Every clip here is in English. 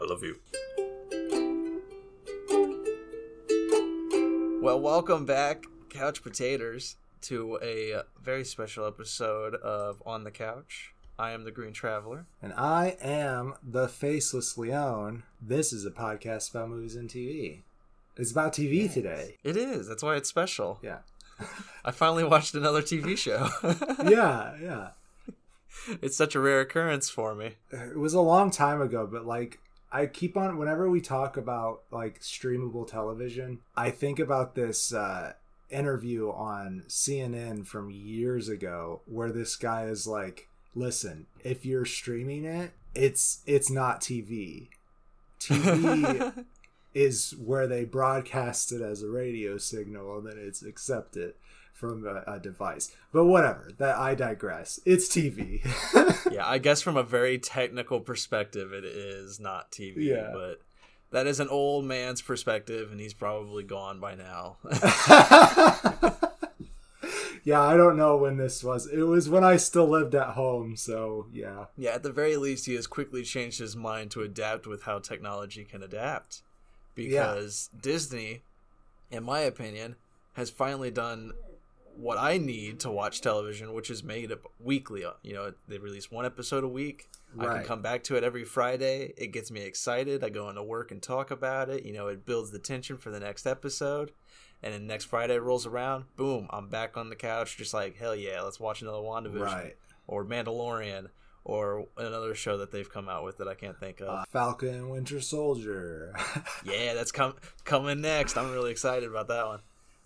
I love you. Well, welcome back, Couch Potatoes, to a very special episode of On the Couch. I am the Green Traveler. And I am the Faceless Leone. This is a podcast about movies and TV. It's about TV today. It is. That's why it's special. Yeah. I finally watched another TV show. Yeah. It's such a rare occurrence for me. It was a long time ago, but I keep on, whenever we talk about streamable television, I think about this interview on CNN from years ago where this guy is like, listen, if you're streaming it, it's not TV. TV is where they broadcast it as a radio signal and then it's accepted from a device. But whatever, that I digress. It's TV. Yeah, I guess from a very technical perspective, it is not TV. Yeah. But that is an old man's perspective, and he's probably gone by now. Yeah, I don't know when this was. It was when I still lived at home, so yeah. Yeah, at the very least, he has quickly changed his mind to adapt with how technology can adapt. Because Disney, in my opinion, has finally done what I need to watch television, which is made up weekly. You know, they release one episode a week. Right. I can come back to it every Friday. It gets me excited. I go into work and talk about it. You know, it builds the tension for the next episode. And then next Friday rolls around, boom, I'm back on the couch, just like, hell yeah, let's watch another Wandavision. Right. Or Mandalorian. Or another show that they've come out with that I can't think of. Falcon and Winter Soldier. Yeah, that's coming next. I'm really excited about that one.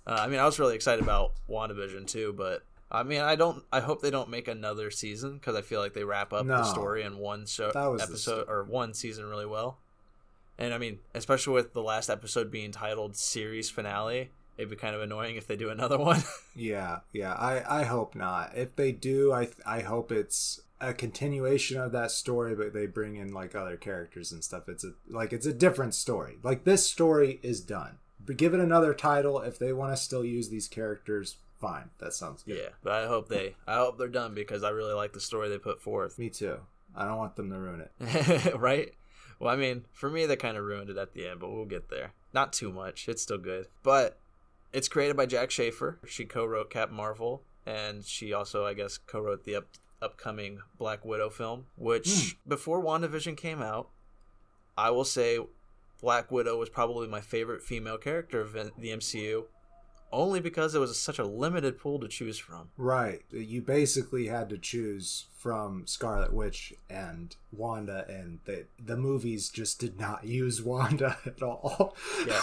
I was really excited about WandaVision too, but I hope they don't make another season because I feel like they wrap up the story in one episode or one season really well. And especially with the last episode being titled Series Finale, it'd be kind of annoying if they do another one. Yeah. I hope not. If they do, I hope it's a continuation of that story, but they bring in other characters and stuff. It's a different story. This story is done. But give it another title. If they want to still use these characters, fine. That sounds good. Yeah, but I hope they're done because I really like the story they put forth. Me too. I don't want them to ruin it. Right? Well, for me, they kind of ruined it at the end, but we'll get there. Not too much. It's still good. But it's created by Jack Schaefer. She co-wrote Captain Marvel, and she also, I guess, co-wrote the upcoming Black Widow film, which before WandaVision came out, I will say Black Widow was probably my favorite female character of the MCU, only because it was such a limited pool to choose from. Right. You basically had to choose from Scarlet Witch and Wanda, and the movies just did not use Wanda at all. Yeah.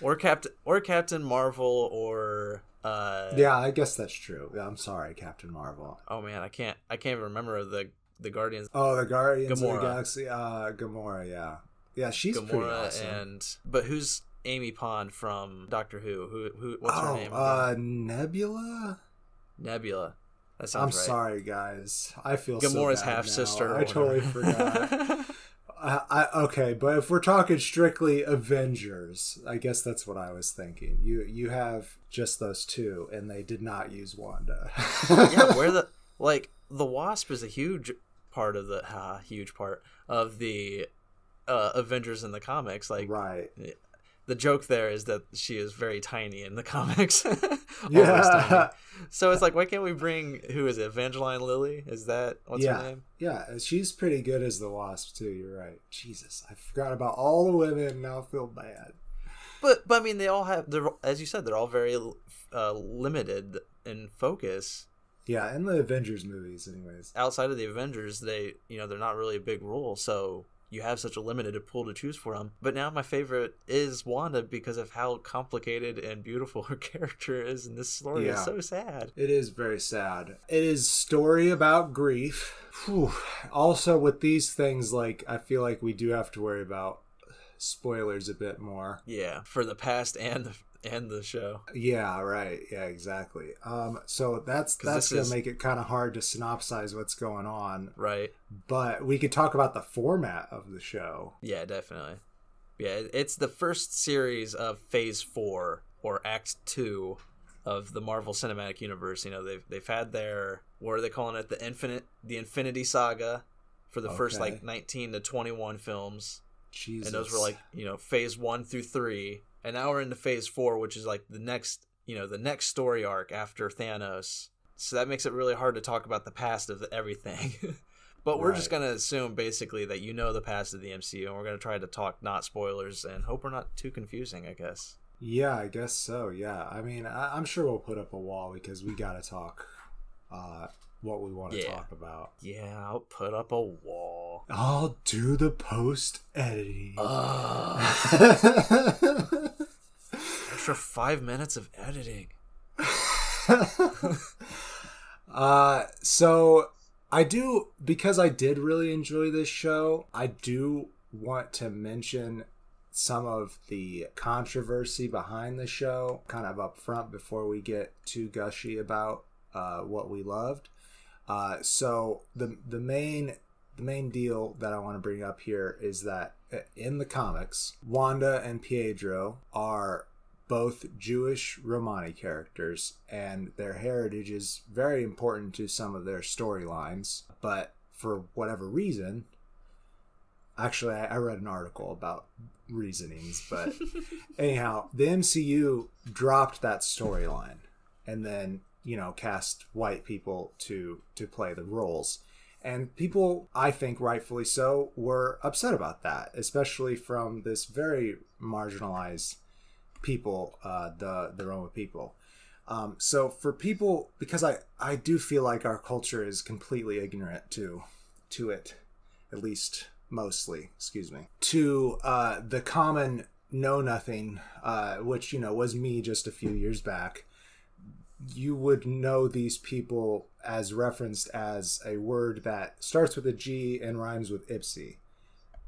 Or Captain Marvel or yeah, I guess that's true. I'm sorry, Captain Marvel. Oh man, I can't even remember the Guardians. Oh, the Guardians of the Galaxy. Gamora, yeah. Yeah, she's Gamora, pretty awesome. But who's Amy Pond from Doctor Who? What's her name? Nebula? Nebula. That sounds right. I'm sorry, guys. I feel Gamora's so bad half-sister. I totally forgot. Okay, but if we're talking strictly Avengers, I guess that's what I was thinking. You have just those two, and they did not use Wanda. Yeah, where the Wasp is a huge part of the Avengers in the comics. Right. The joke there is that she is very tiny in the comics. Yeah. So it's why can't we bring, who is it, Evangeline Lilly? Is that, what's her name? Yeah, she's pretty good as the Wasp too, you're right. Jesus, I forgot about all the women and now I feel bad. But they all have, as you said, they're all very limited in focus. Yeah, in the Avengers movies anyways. Outside of the Avengers, they're not really a big role, so you have such a limited pool to choose from. But now my favorite is Wanda because of how complicated and beautiful her character is, and this story is so sad. It is very sad. It is story about grief. Whew. Also, with these things, I feel like we do have to worry about spoilers a bit more. Yeah, for the past and the show. Yeah, right. Yeah, exactly. So that's gonna make it kind of hard to synopsize what's going on. Right. But we could talk about the format of the show. Yeah, definitely. Yeah, it's the first series of Phase 4 or Act 2 of the Marvel Cinematic Universe. They've had their, what are they calling it? The Infinity Saga for the first 19 to 21 films. Jesus. And those were like, phase 1 through 3. And now we're into phase 4, which is like the next story arc after Thanos. So that makes it really hard to talk about the past of everything. But we're just going to assume basically that the past of the MCU, and we're going to try to talk not spoilers and hope we're not too confusing, I guess. Yeah, I guess so. Yeah. I mean, I'm sure we'll put up a wall because we got to talk what we want to talk about. Yeah, I'll put up a wall. I'll do the post editing. Extra 5 minutes of editing. So because I did really enjoy this show, I do want to mention some of the controversy behind the show kind of up front before we get too gushy about what we loved. So the main deal that I want to bring up here is that in the comics, Wanda and Pietro are both Jewish Romani characters, and their heritage is very important to some of their storylines. But for whatever reason, actually, I read an article about reasonings, but anyhow, the MCU dropped that storyline and then, cast white people to play the roles. And people, I think rightfully so, were upset about that, especially from this very marginalized people, the Roma people. So for people, because I do feel like our culture is completely ignorant to it, at least mostly, to the common know-nothing, which, was me just a few years back. You would know these people as referenced as a word that starts with a G and rhymes with Ipsy.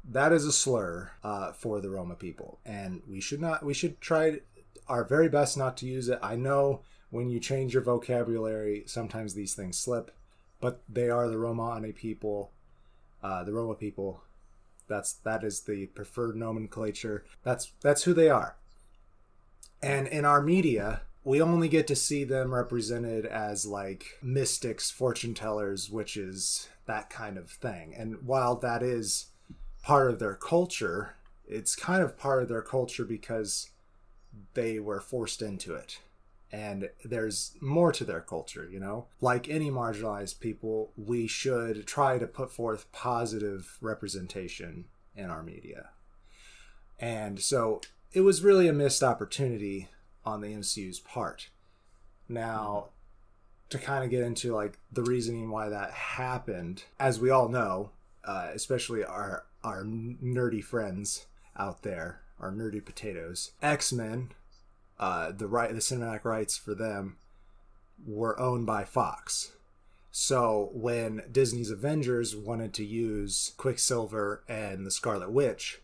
That is a slur for the Roma people, and we should try our very best not to use it. I know when you change your vocabulary, sometimes these things slip, but they are the Romani people, the Roma people. That is the preferred nomenclature. That's who they are. And in our media, we only get to see them represented as like mystics, fortune tellers, witches, that kind of thing. And while that is part of their culture, it's kind of part of their culture because they were forced into it. And there's more to their culture, Like any marginalized people, we should try to put forth positive representation in our media. And so it was really a missed opportunity on the MCU's part. Now, to kind of get into like the reasoning why that happened, as we all know, especially our nerdy friends out there, our nerdy potatoes, X-Men, the cinematic rights for them were owned by Fox. So when Disney's Avengers wanted to use Quicksilver and the Scarlet Witch,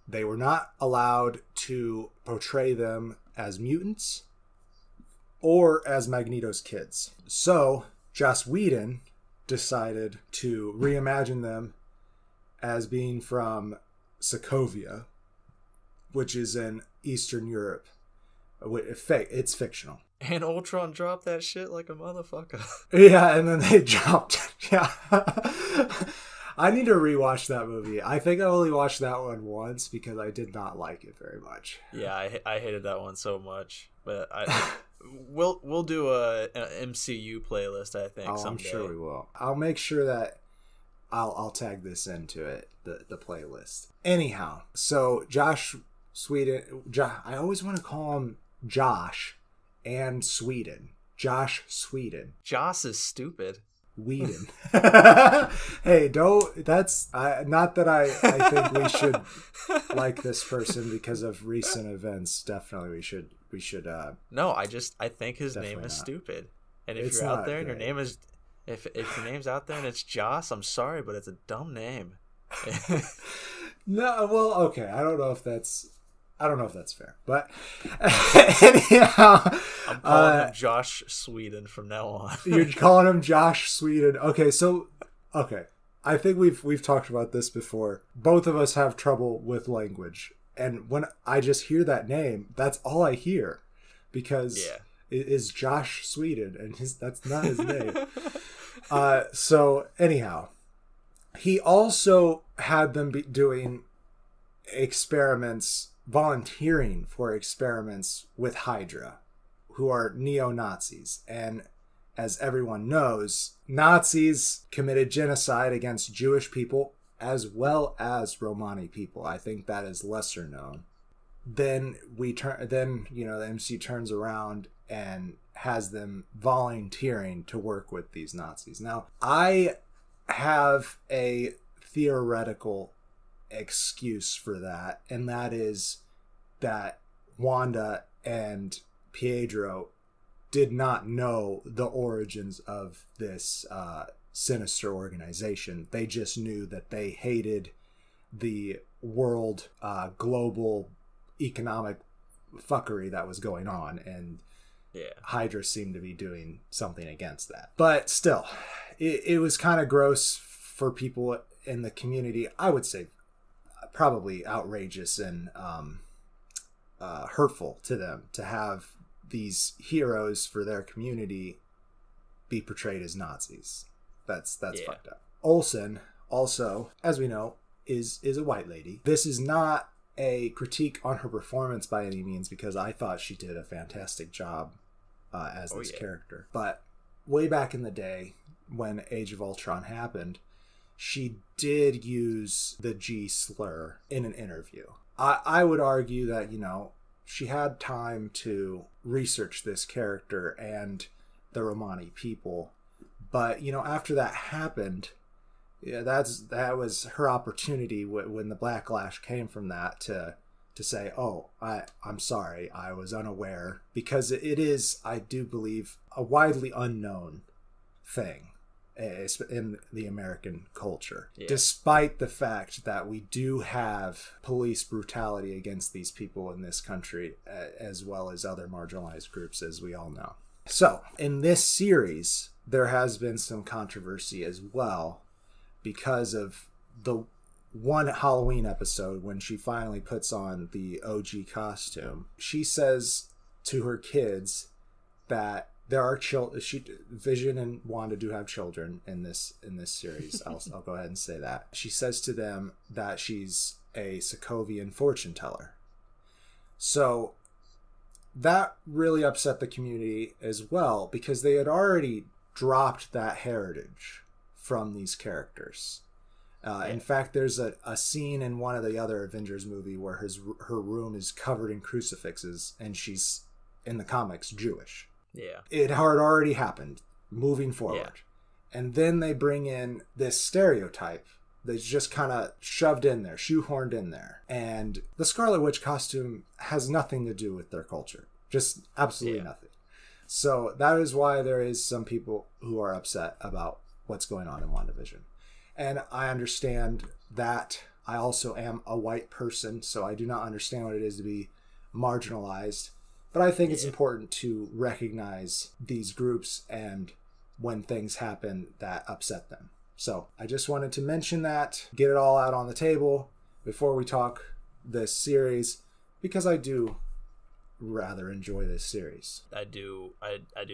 they were not allowed to portray them as mutants or as Magneto's kids. So Joss Whedon decided to reimagine them as being from Sokovia, which is in Eastern Europe. It's fictional. And Ultron dropped that shit like a motherfucker. Yeah, and then they dropped it. Yeah. I need to rewatch that movie. I think I only watched that one once because I did not like it very much. Yeah, I hated that one so much. But we'll do an MCU playlist, I think, someday. I'm sure we will. I'll make sure that I'll tag this into it, the playlist. Anyhow, so Josh Sweden, I always want to call him Josh and Sweden. Josh Sweden. Joss is stupid. Whedon. Hey, that's not that I think we should like this person because of recent events. Definitely we should No, I think his name is stupid. And if you're out there and your name is if your name's out there and it's Joss, I'm sorry, but it's a dumb name. No, well, okay. I don't know if that's fair, but anyhow, I'm calling him Josh Sweden from now on. You're calling him Josh Sweden. Okay. I think we've talked about this before. Both of us have trouble with language, and when I just hear that name, that's all I hear, because it is Josh Sweden, and that's not his name. So anyhow, he also had them doing experiments, volunteering for experiments with Hydra, who are neo-Nazis. And as everyone knows, Nazis committed genocide against Jewish people as well as Romani people. I think that is lesser known. Then the MC turns around and has them volunteering to work with these Nazis. Now, I have a theoretical excuse for that, and that is that Wanda and Pietro did not know the origins of this sinister organization. They just knew that they hated the world global economic fuckery that was going on, and Hydra seemed to be doing something against that. But still, it was kind of gross for people in the community. I would say probably outrageous and hurtful to them to have these heroes for their community be portrayed as Nazis. That's fucked up. Olsen, also, as we know, is a white lady. This is not a critique on her performance by any means, because I thought she did a fantastic job as this character. But way back in the day, when Age of Ultron happened, she did use the G slur in an interview. I would argue that, she had time to research this character and the Romani people. But, after that happened, that was her opportunity when the backlash came from that to say, oh, I'm sorry, I was unaware. Because it is, I do believe, a widely unknown thing in the American culture, despite the fact that we do have police brutality against these people in this country, as well as other marginalized groups, as we all know. So in this series, there has been some controversy as well, because of the one Halloween episode when she finally puts on the OG costume. She says to her kids that there are children. Vision and Wanda do have children in this series. I'll go ahead and say that. She says to them that she's a Sokovian fortune teller. So that really upset the community as well, because they had already dropped that heritage from these characters. In fact, there's a scene in one of the other Avengers movie where her room is covered in crucifixes, and she's, in the comics, Jewish. Yeah. It had already happened, moving forward. Yeah. And then they bring in this stereotype that's just kind of shoved in there, shoehorned in there. And the Scarlet Witch costume has nothing to do with their culture. Just absolutely nothing. So that is why there is some people who are upset about what's going on in WandaVision. And I understand that. I also am a white person, so I do not understand what it is to be marginalized. But I think it's important to recognize these groups and when things happen that upset them. So I just wanted to mention that, get it all out on the table before we talk this series, because I do rather enjoy this series. I do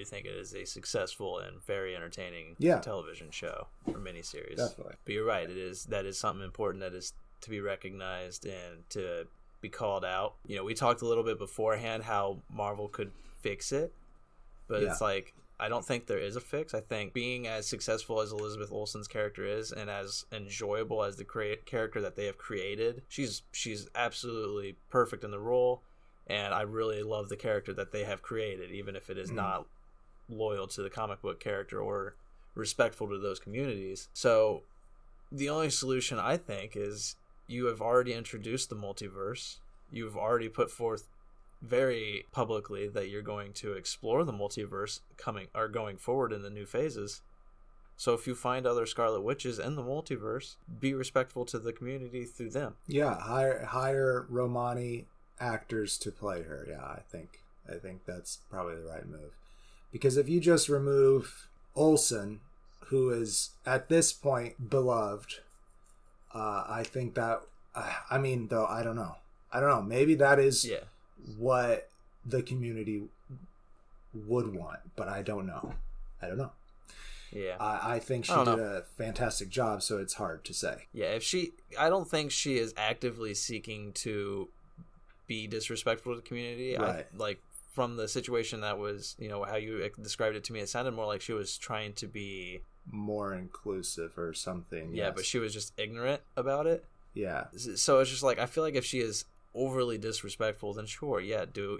think it is a successful and very entertaining television show or miniseries. Definitely. But you're right, that is something important that is to be recognized and to be called out. We talked a little bit beforehand how Marvel could fix it, but it's like, I don't think there is a fix. I think being as successful as Elizabeth Olsen's character is, and as enjoyable as the character that they have created, she's absolutely perfect in the role, and I really love the character that they have created, even if it is not loyal to the comic book character or respectful to those communities. So the only solution, I think, is you have already introduced the multiverse. You've already put forth very publicly that you're going to explore the multiverse going forward in the new phases. So if you find other Scarlet Witches in the multiverse, be respectful to the community through them. Yeah, hire Romani actors to play her. Yeah, I think that's probably the right move. Because if you just remove Olsen, who is at this point beloved, I think that, though, I don't know. Maybe that is what the community would want, but I don't know. Yeah. I think she did a fantastic job, so it's hard to say. Yeah, I don't think she is actively seeking to be disrespectful to the community. Right. From the situation that was, how you described it to me, it sounded more like she was trying to be more inclusive or something. Yeah, yes. But she was just ignorant about it. Yeah. So it's just like, I feel like if she is overly disrespectful, then sure, yeah, do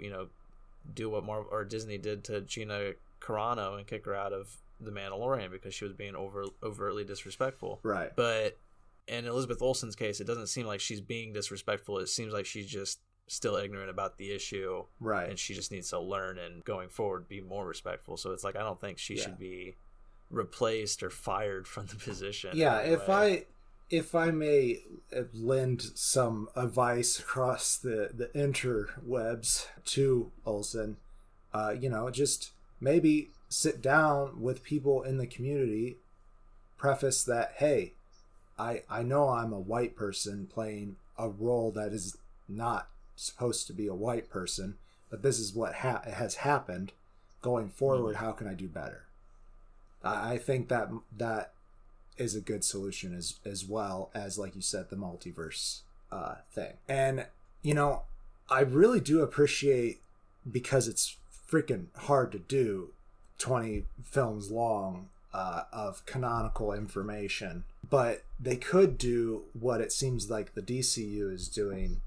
what Marvel or Disney did to Gina Carano and kick her out of The Mandalorian because she was being overtly disrespectful. Right. But in Elizabeth Olsen's case, it doesn't seem like she's being disrespectful. It seems like she's just still ignorant about the issue. Right. And she just needs to learn and going forward be more respectful. So it's like, I don't think she should be replaced or fired from the position. Yeah, if I may lend some advice across the interwebs to Olsen, just maybe sit down with people in the community, preface that, hey, I know I'm a white person playing a role that is not supposed to be a white person, but this is what has happened. Going forward, how can I do better? I think that is a good solution as well as, like you said, the multiverse thing. And I really do appreciate, because it's freaking hard to do, 20 films long of canonical information, but they could do what it seems like the DCU is doing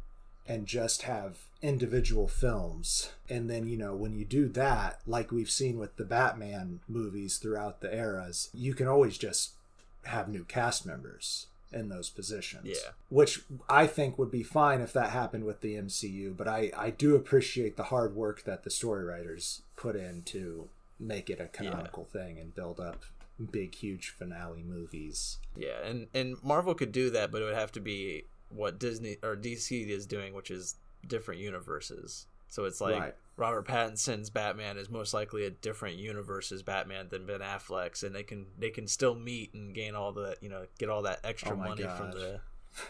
and just have individual films. And then, when you do that, like we've seen with the Batman movies throughout the eras, you can always just have new cast members in those positions. Yeah. Which I think would be fine if that happened with the MCU, but I do appreciate the hard work that the story writers put in to make it a canonical thing and build up big, huge finale movies. Yeah, and Marvel could do that, but it would have to be what Disney or DC is doing, which is different universes. So it's like Robert Pattinson's Batman is most likely a different universe's Batman than Ben Affleck's, and they can still meet and gain all the get all that extra money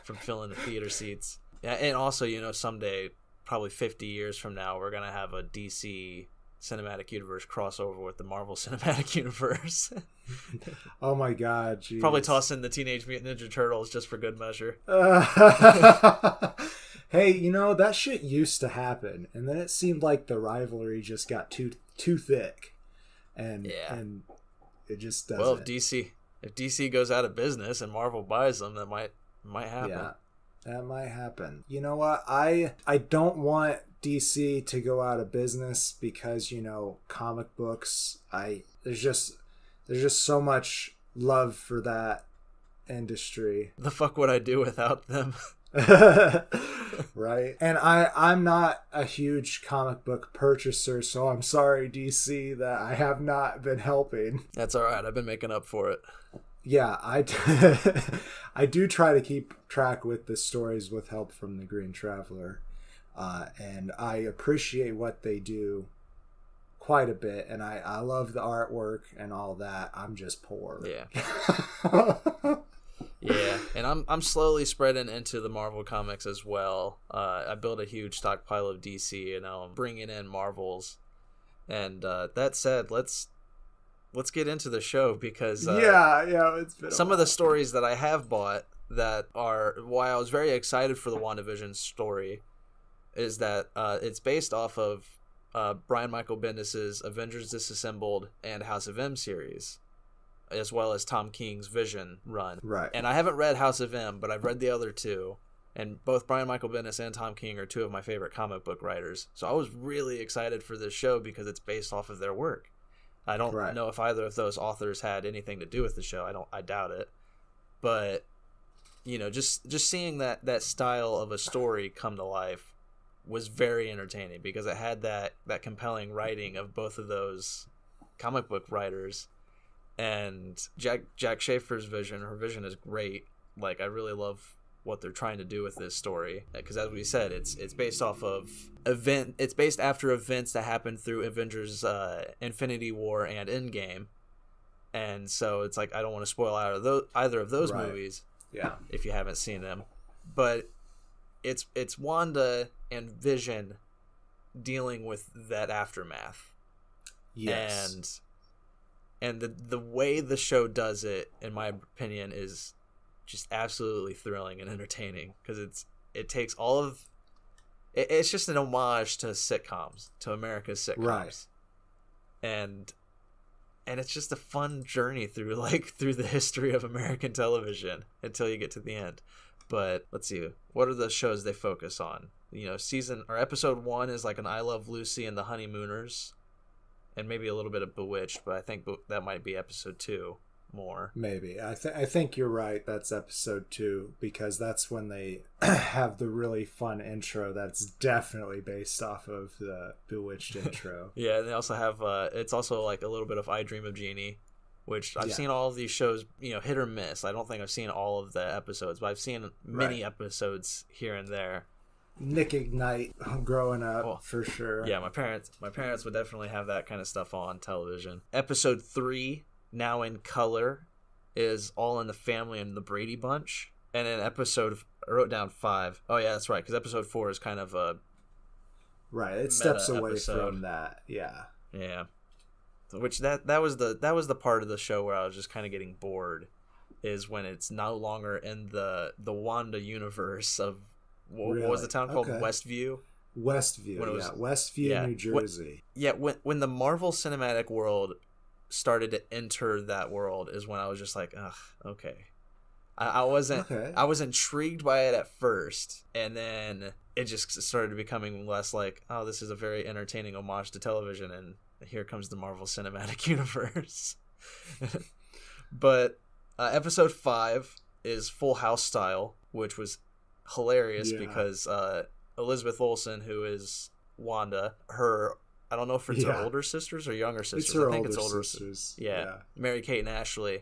from filling the theater seats. Yeah, and also someday, probably 50 years from now, we're gonna have a DC cinematic universe crossover with the Marvel Cinematic Universe. Oh my god, geez. Probably toss in the Teenage Mutant Ninja Turtles just for good measure. Hey, that shit used to happen, and then it seemed like the rivalry just got too thick, and it just doesn't. Well, if DC goes out of business and Marvel buys them, that might happen. Yeah, that might happen. You know what? I don't want DC to go out of business because comic books. There's just so much love for that industry. The fuck would I do without them? Right. And I'm not a huge comic book purchaser, so I'm sorry, DC, that I have not been helping. That's all right. I've been making up for it. Yeah, I do try to keep track with the stories with help from the Green Traveler, and I appreciate what they do quite a bit, and I love the artwork and all that. I'm just poor. Yeah. Yeah, and I'm slowly spreading into the Marvel comics as well. I built a huge stockpile of DC, and now I'm bringing in Marvels. And that said, let's get into the show, because it's been some of the stories that I have bought that are why I was very excited for the WandaVision story is that it's based off of Brian Michael Bendis's Avengers Disassembled and House of M series, as well as Tom King's Vision run. Right. And I haven't read House of M, but I've read the other two. And both Brian Michael Bendis and Tom King are two of my favorite comic book writers. So I was really excited for this show because it's based off of their work. I don't know if either of those authors had anything to do with the show. I doubt it. But, just seeing that style of a story come to life was very entertaining because it had that compelling writing of both of those comic book writers. And Jack Schaefer's vision, her vision is great. Like, I really love what they're trying to do with this story, because as we said, it's based off of it's based after events that happened through Avengers Infinity War and Endgame. And so it's like, I don't want to spoil either of those movies if you haven't seen them, but it's Wanda and Vision dealing with that aftermath. Yes. And the way the show does it, in my opinion, is just absolutely thrilling and entertaining, because it takes all of it's just an homage to sitcoms, to America's sitcoms, right? And it's just a fun journey through the history of American television until you get to the end. But let's see, what are the shows they focus on? Episode 1 is like an I Love Lucy and the Honeymooners, and maybe a little bit of Bewitched, but I think that might be episode 2 more. Maybe. I think you're right. That's episode 2, because that's when they have the really fun intro that's definitely based off of the Bewitched intro. Yeah, and they also have it's also like a little bit of I Dream of Jeannie, which I've seen all of these shows, hit or miss. I don't think I've seen all of the episodes, but I've seen many episodes here and there. Nick at Night growing up, for sure. Yeah, my parents would definitely have that kind of stuff on television. Episode 3, now in color, is All in the Family and the Brady Bunch. And then I wrote down 5. Oh yeah, that's right, because episode 4 is kind of a it steps away from that. Yeah. Which that was the part of the show where I was just kind of getting bored, is when it's no longer in the Wanda universe of what was the town called? Westview. Westview, New Jersey. When the Marvel Cinematic world started to enter that world is when I was just like, ugh, okay. I was intrigued by it at first, and then it just started becoming less like, oh, this is a very entertaining homage to television, and here comes the Marvel Cinematic Universe. But episode 5 is Full House style, which was hilarious because Elizabeth Olsen, who is Wanda, I don't know if it's her older sisters or younger sisters. I think it's older sisters. Yeah. Mary Kate and Ashley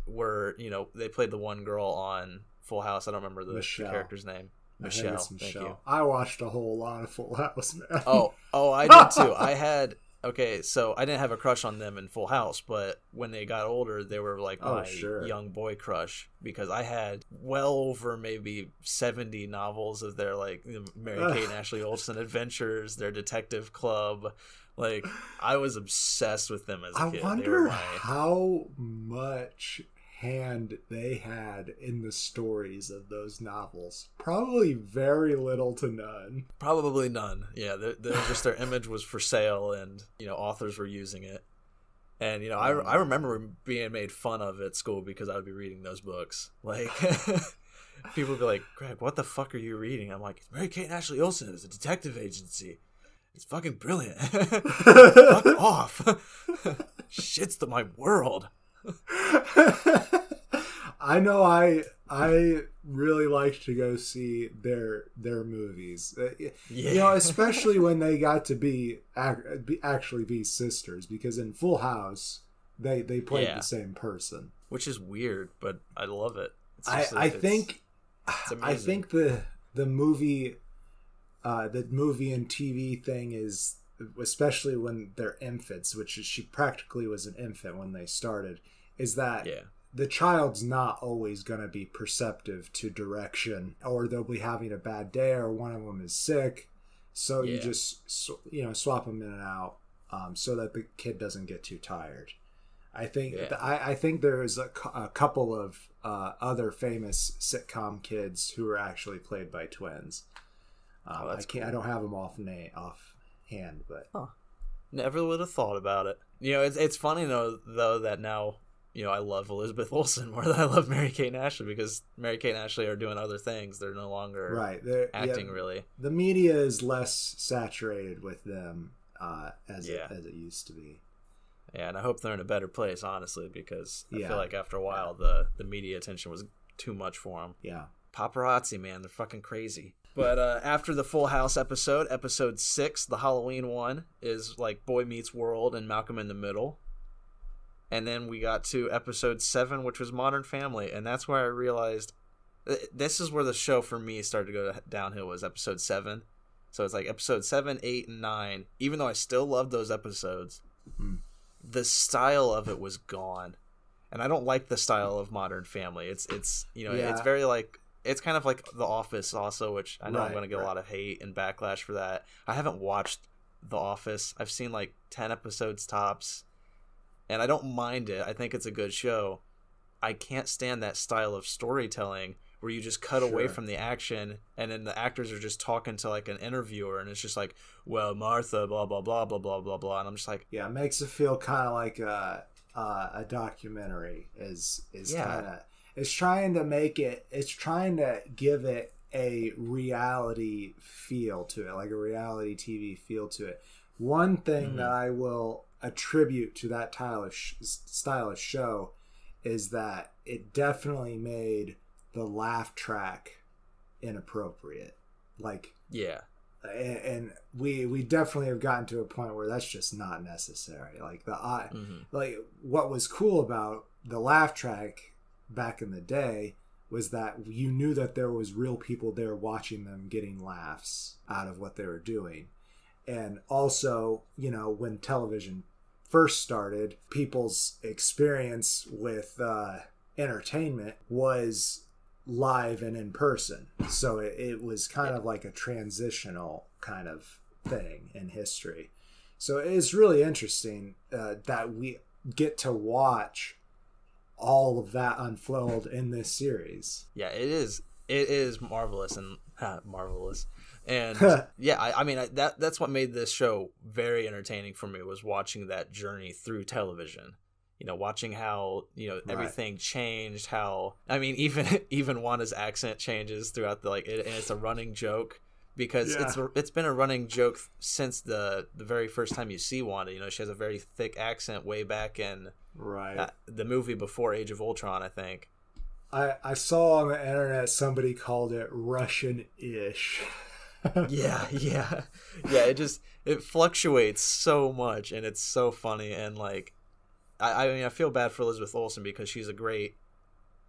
were, they played the one girl on Full House. I don't remember the character's name. Michelle. Thank you. I watched a whole lot of Full House, man. Oh, I did too. So I didn't have a crush on them in Full House, but when they got older, they were like my young boy crush, because I had well over maybe 70 novels of their Mary Kate and Ashley Olsen adventures, their detective club. Like, I was obsessed with them as a kid. I wonder how much hand they had in the stories of those novels. Probably very little to none. Probably none. Yeah, just their image was for sale, and authors were using it. And I remember being made fun of at school because I would be reading those books. Like, people would be like, "Greg, what the fuck are you reading?" I'm like, "Mary Kate and Ashley Olsen is a detective agency. It's fucking brilliant." Fuck off. Shit's my world. I know I really like to go see their movies. Especially when they got to actually be sisters, because in Full House they played the same person, which is weird, but I love it. I think the movie and TV thing is, especially when they're infants, which she practically was an infant when they started, is that the child's not always going to be perceptive to direction, or they'll be having a bad day, or one of them is sick. So you just, swap them in and out so that the kid doesn't get too tired. I think I think there's a couple of other famous sitcom kids who are actually played by twins. I don't have them offhand, but never would have thought about it. It's funny though that now I love Elizabeth Olsen more than I love Mary Kate and Ashley, because Mary Kate and Ashley are doing other things. They're no longer acting really. The media is less saturated with them as it used to be. Yeah, and I hope they're in a better place, honestly, because I feel like after a while the media attention was too much for them. Yeah. Paparazzi, man, they're fucking crazy. But after the Full House episode 6, the Halloween one, is like Boy Meets World and Malcolm in the Middle. And then we got to episode 7, which was Modern Family, and that's where I realized this is where the show for me started to go downhill, was episode 7. So it's like episode 7, 8, and 9. Even though I still loved those episodes, the style of it was gone, and I don't like the style of Modern Family. It's it's very like, it's kind of like The Office also, which I know I'm going to get a lot of hate and backlash for that. I haven't watched The Office. I've seen like 10 episodes tops, and I don't mind it. I think it's a good show. I can't stand that style of storytelling where you just cut away from the action and then the actors are just talking to like an interviewer and it's just like, well, Martha, blah, blah, blah, blah, blah, blah, blah. And I'm just like, yeah, it makes it feel kind of like a documentary is kind of, it's trying to give it a reality feel to it, like a reality TV feel to it. One thing that I will attribute to that style of show is that it definitely made the laugh track inappropriate. Like, yeah. And we definitely have gotten to a point where that's just not necessary. Like like what was cool about the laugh track back in the day was that you knew that there was real people there watching them getting laughs out of what they were doing. And also, you know, when television first started, people's experience with entertainment was live and in person. So it was kind of like a transitional kind of thing in history. So it's really interesting that we get to watch all of that unfold in this series. Yeah, it is marvelous and marvelous. And yeah, I mean that's what made this show very entertaining for me, was watching that journey through television. You know, watching how, you know, everything changed, how, I mean, even Wanda's accent changes throughout and it's a running joke because it's been a running joke since the very first time you see Wanda. You know, she has a very thick accent way back in the movie before Age of Ultron, I think. I saw on the internet somebody called it Russian-ish. yeah. It fluctuates so much and it's so funny. And like, I mean, I feel bad for Elizabeth Olsen because she's a great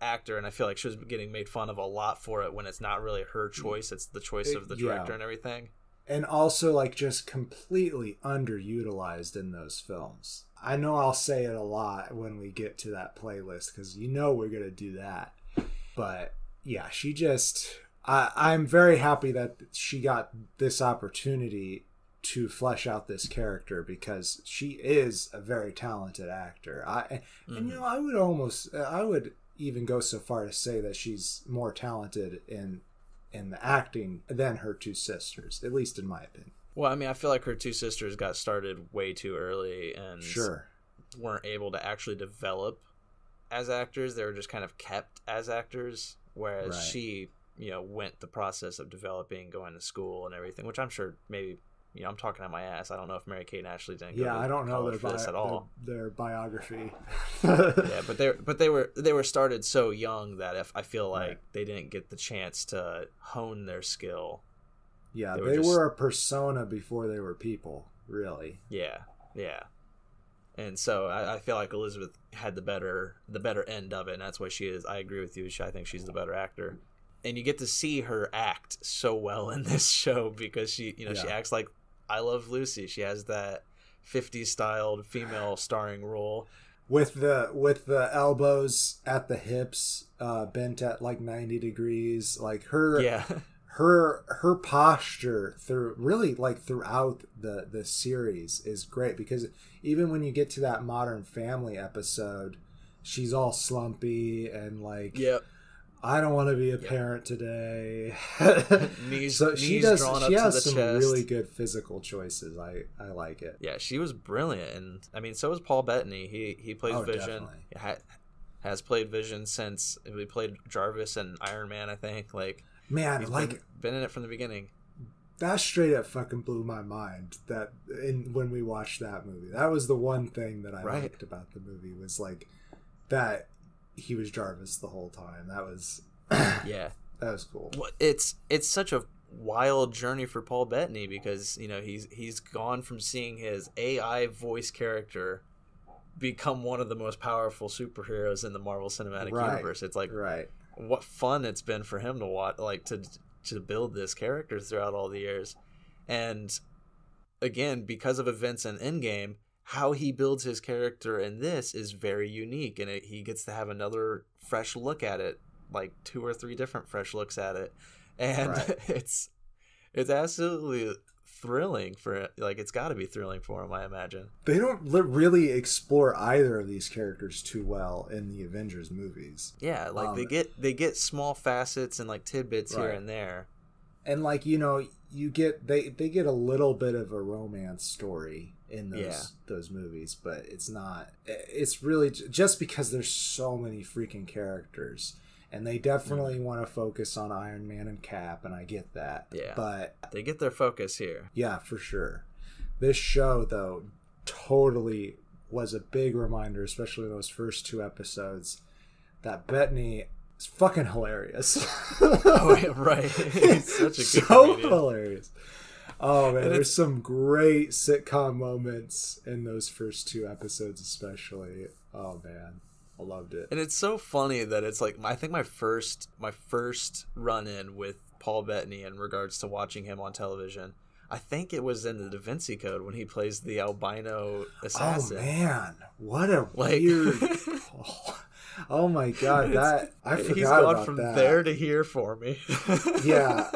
actor, and I feel like she was getting made fun of a lot for it when it's not really her choice. It's the choice of the director and everything. And also, like, just completely underutilized in those films. I know I'll say it a lot when we get to that playlist because you know we're going to do that. But yeah, she just... I'm very happy that she got this opportunity to flesh out this character because she is a very talented actor. And you know, I would even go so far to say that she's more talented in the acting than her two sisters, at least in my opinion. Well, I mean, I feel like her two sisters got started way too early and weren't able to actually develop as actors. They were just kind of kept as actors, whereas she, you know, went the process of developing, going to school and everything, which I'm sure maybe, you know, I'm talking out my ass. I don't know if Mary Kate and Ashley didn't go to I don't know college for this at all. Their biography. Yeah, but they were started so young that if I feel like they didn't get the chance to hone their skill. Yeah, they were a persona before they were people, really. Yeah. And so I feel like Elizabeth had the better end of it, and that's why she is. I agree with you. I think she's the better actor. And you get to see her act so well in this show because she acts like I Love Lucy. She has that 50s styled female starring role with the elbows at the hips, bent at like 90 degrees. Like her posture throughout the series is great because even when you get to that Modern Family episode, she's all slumpy and like, I don't want to be a parent today. She has some really good physical choices. I like it. Yeah, she was brilliant, and I mean, so was Paul Bettany. He plays Vision. Has played Vision since we played Jarvis and Iron Man. I think he's been in it from the beginning. That straight up fucking blew my mind. When we watched that movie, that was the one thing that I liked about the movie was like that. He was Jarvis the whole time. That was that was cool. Well, it's such a wild journey for Paul Bettany because, you know, he's gone from seeing his AI voice character become one of the most powerful superheroes in the Marvel Cinematic Universe. It's like what fun it's been for him to watch, like to build this character throughout all the years. And again, because of events in Endgame, how he builds his character in this is very unique, and he gets to have another fresh look at it, like 2 or 3 different fresh looks at it, and it's absolutely thrilling for like it's got to be thrilling for him, I imagine. They don't really explore either of these characters too well in the Avengers movies. Yeah, like they get small facets and like tidbits here and there. And like, you know, you get they get a little bit of a romance story in those movies, but it's really just because there's so many freaking characters. And they definitely want to focus on Iron Man and Cap, and I get that. Yeah. But they get their focus here. Yeah, for sure. This show, though, totally was a big reminder, especially those first 2 episodes, that Bettany is fucking hilarious. Oh, yeah, right. He's such a good comedian. Hilarious. Oh, man, there's some great sitcom moments in those first 2 episodes, especially. Oh, man. I loved it. And it's so funny that it's like I think my first run in with Paul Bettany in regards to watching him on television, I think it was in the Da Vinci Code when he plays the albino assassin. Oh man, what a weird! Oh my god, I forgot he's gone about from that. there to here for me. Yeah,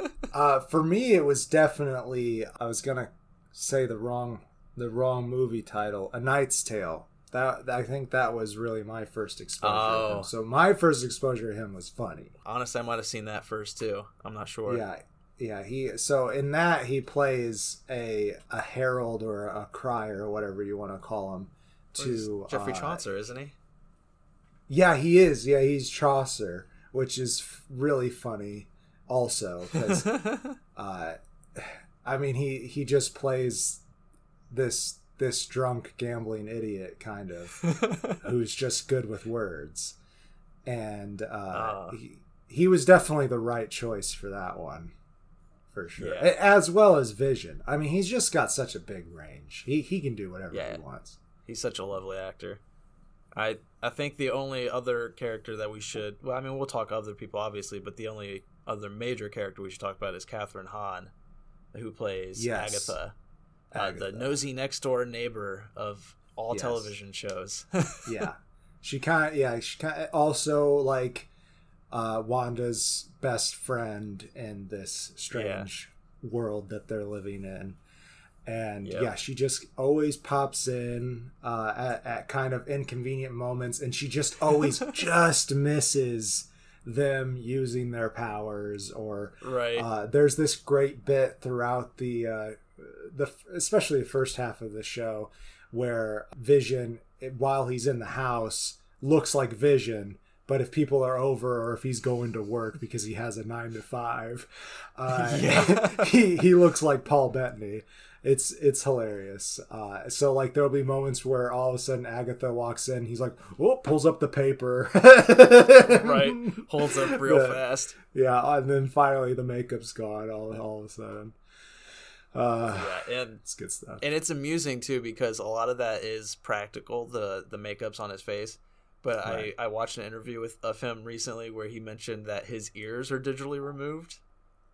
for me it was definitely, I was gonna say the wrong movie title, A Knight's Tale. I think that was really my first exposure to him. So my first exposure to him was funny. Honestly, I might have seen that first too. I'm not sure. Yeah. So in that he plays a herald or a crier or whatever you want to call him. To Geoffrey Chaucer, isn't he? Yeah, he is. Yeah, he's Chaucer, which is really funny. Also, because I mean he just plays this drunk gambling idiot kind of who's just good with words, and he was definitely the right choice for that one, for sure. As well as Vision. I mean, he's just got such a big range. He can do whatever he wants. He's such a lovely actor. I think the only other character that we should, well, I mean, we'll talk other people obviously, but the only other major character we should talk about is Catherine Hahn, who plays Agatha. The nosy next door neighbor of all television shows. She kind of also like Wanda's best friend in this strange world that they're living in. And she just always pops in at kind of inconvenient moments, and she just always just misses them using their powers. Or there's this great bit throughout the especially the first half of the show where Vision, while he's in the house, looks like Vision, but if people are over or if he's going to work because he has a 9 to 5, he looks like Paul Bettany. It's hilarious. So like there'll be moments where all of a sudden Agatha walks in, he's like, oh, pulls up the paper. Holds up real fast. Yeah, and then finally the makeup's gone all of a sudden. And it's good stuff. And it's amusing too because a lot of that is practical, the makeup's on his face. But I watched an interview of him recently where he mentioned that his ears are digitally removed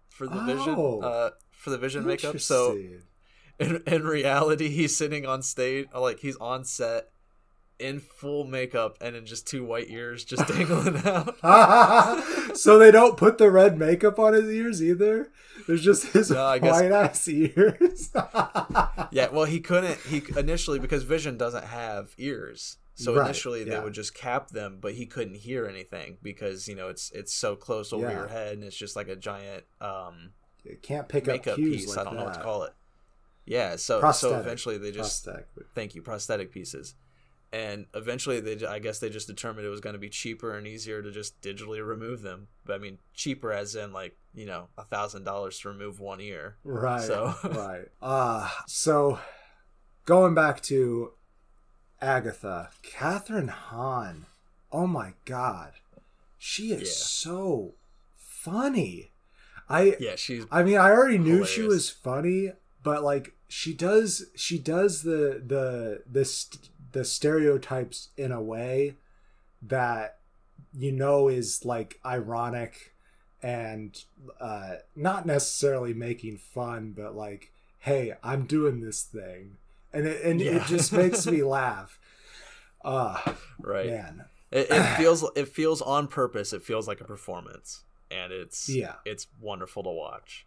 for the Vision makeup. So in reality, he's sitting on stage, like he's on set in full makeup and in just 2 white ears just dangling out. So they don't put the red makeup on his ears either? There's just his white ass ears. Yeah, well, he initially, because Vision doesn't have ears. So initially they would just cap them, but he couldn't hear anything because, you know, it's so close over your head and it's just like a giant it can't pick up cues piece. like I don't know what that. to call it. Yeah, so eventually they just prosthetic pieces. And eventually I guess they just determined it was going to be cheaper and easier to just digitally remove them. But I mean, cheaper as in like, you know, $1,000 to remove 1 ear. Right. So so going back to Agatha, Catherine Hahn, oh my god, she is so funny. I mean, I already knew hilarious. She was funny, but like she does the stereotypes in a way that, you know, is like ironic and not necessarily making fun, but like, hey, I'm doing this thing. And it just makes me laugh. Right. Man. It feels on purpose. It feels like a performance, and it's wonderful to watch.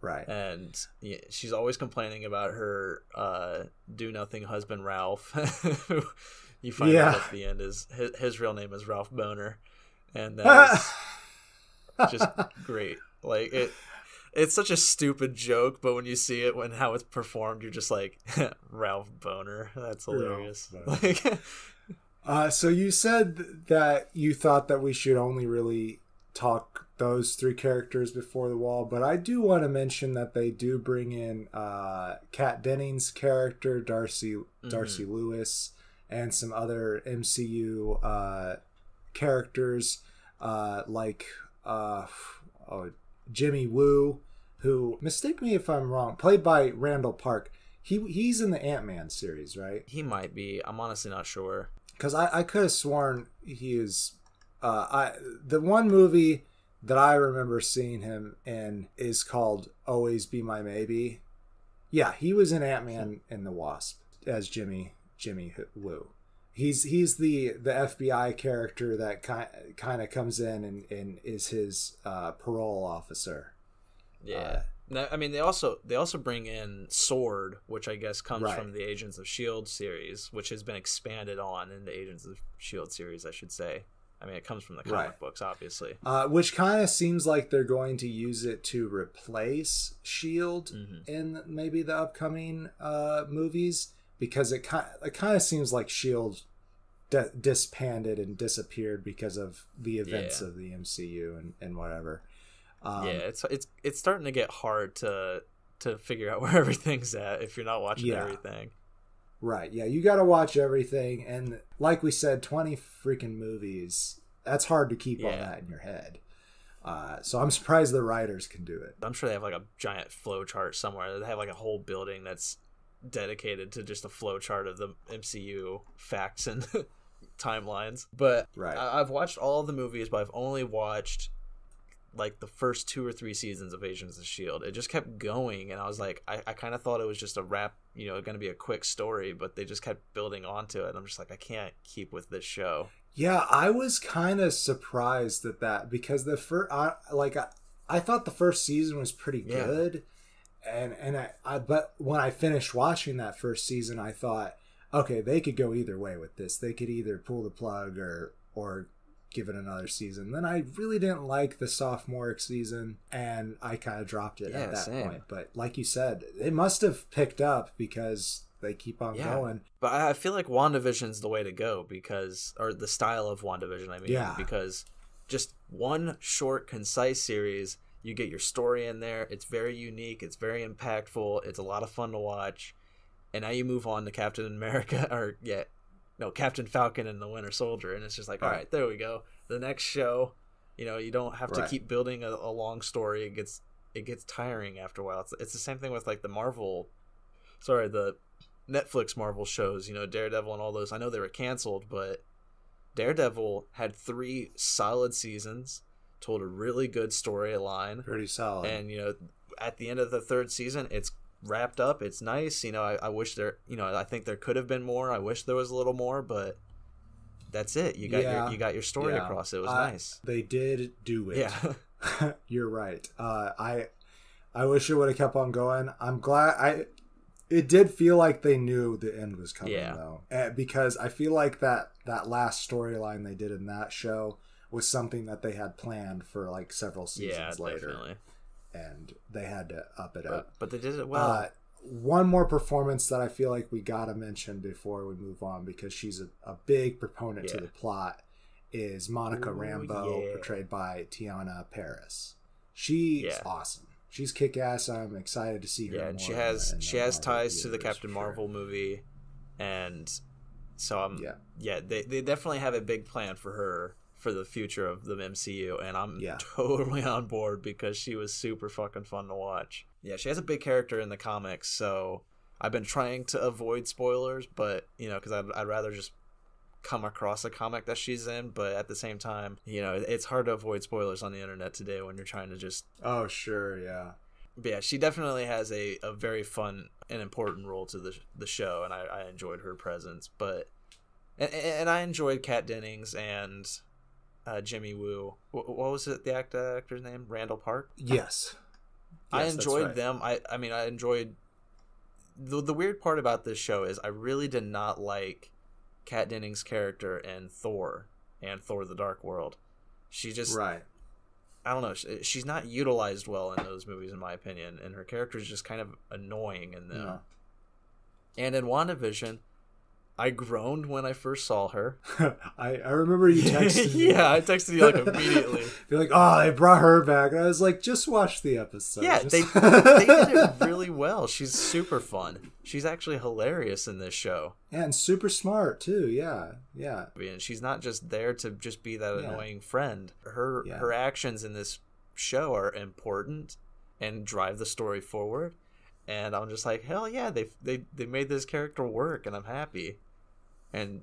Right. And yeah, she's always complaining about her do nothing husband Ralph. You find out at the end is his real name is Ralph Boner, and that is just great. Like it's such a stupid joke, but when you see it, how it's performed, you're just like, Ralph Boner. That's hilarious. So you said that you thought that we should only really talk those three characters before the wall, but I do want to mention that they do bring in Kat Dennings' character, Darcy Lewis, and some other MCU characters like Jimmy Woo, who, mistake me if I'm wrong, played by Randall Park. He's in the Ant-Man series, right? He might be. I'm honestly not sure. Because I could have sworn he is... the one movie that I remember seeing him in is called Always Be My Maybe. Yeah, he was in Ant-Man and the Wasp as Jimmy Woo. He's the FBI character that kind of comes in and is his parole officer. Yeah. No, I mean they also bring in Sword, which I guess comes from the Agents of S.H.I.E.L.D. series, which has been expanded on in the Agents of S.H.I.E.L.D. series, I should say. I mean, it comes from the comic books, obviously. Which kind of seems like they're going to use it to replace S.H.I.E.L.D. in maybe the upcoming movies, because it kind of seems like S.H.I.E.L.D. disbanded and disappeared because of the events of the MCU and whatever. It's starting to get hard to figure out where everything's at if you're not watching everything. Right, yeah, you got to watch everything, and like we said, 20 freaking movies. That's hard to keep all that in your head. So I'm surprised the writers can do it. I'm sure they have like a giant flow chart somewhere. They have like a whole building that's dedicated to just a flow chart of the MCU facts and timelines. But I've watched all the movies, but I've only watched like the first 2 or 3 seasons of Agents of S.H.I.E.L.D. It just kept going, and I was like, I kind of thought it was just a wrap, going to be a quick story, but they just kept building onto it. I'm just like, I can't keep with this show. Yeah, I was kind of surprised at that, because the first, I thought the first season was pretty good, and but when I finished watching that first season, I thought, okay, they could go either way with this. They could either pull the plug or give it another season. Then I really didn't like the sophomoric season, and I kind of dropped it at that point. But like you said, it must have picked up because they keep on going. But I feel like WandaVision's the way to go, or the style of WandaVision, I mean, because just one short, concise series, you get your story in there. It's very unique. It's very impactful. It's a lot of fun to watch. And now you move on to Captain America, Captain Falcon and the Winter Soldier, and it's just like, all right, there we go. The next show, you don't have to keep building a long story. It gets tiring after a while. It's the same thing with like the Netflix Marvel shows, Daredevil and all those. I know they were canceled, but Daredevil had 3 solid seasons, told a really good storyline. Pretty solid. And, at the end of the 3rd season, it's wrapped up. It's nice. I wish I think there could have been more. I wish there was a little more, but that's it. You got your story across. It was nice. They did do it. Yeah. You're right. I wish it would have kept on going. I'm glad it did feel like they knew the end was coming though. Because I feel like that last storyline they did in that show was something that they had planned for like several seasons later. Definitely. And they had to up it up. But they did it well. One more performance that I feel like we gotta mention before we move on, because she's a big proponent to the plot, is Monica Rambeau, portrayed by Tiana Paris. She's awesome. She's kick-ass. I'm excited to see her. Yeah, and she has ties to the Captain Marvel movie, and so they definitely have a big plan for her for the future of the MCU, and I'm totally on board because she was super fucking fun to watch. Yeah, she has a big character in the comics, so I've been trying to avoid spoilers, but because I'd rather just come across a comic that she's in, but at the same time, it's hard to avoid spoilers on the internet today when you're trying to just... Oh, sure, yeah. But yeah, she definitely has a very fun and important role to the show, and I enjoyed her presence, and I enjoyed Kat Dennings and Jimmy Woo. What was it, the actor's name? Randall Park? Yes. I enjoyed them. I mean, I enjoyed... The weird part about this show is I really did not like Kat Dennings' character in Thor and Thor the Dark World. She just... Right. I don't know. She's not utilized well in those movies, in my opinion, and her character is just kind of annoying in them. Yeah. And in WandaVision, I groaned when I first saw her. I remember you texted me. Yeah, I texted you like immediately. You're like, oh, they brought her back. And I was like, just watch the episode. Yeah, they did it really well. She's super fun. She's actually hilarious in this show. Yeah, and super smart, too. Yeah. And she's not just there to just be that annoying friend. Her actions in this show are important and drive the story forward. And I'm just like, hell yeah, they made this character work, and I'm happy. And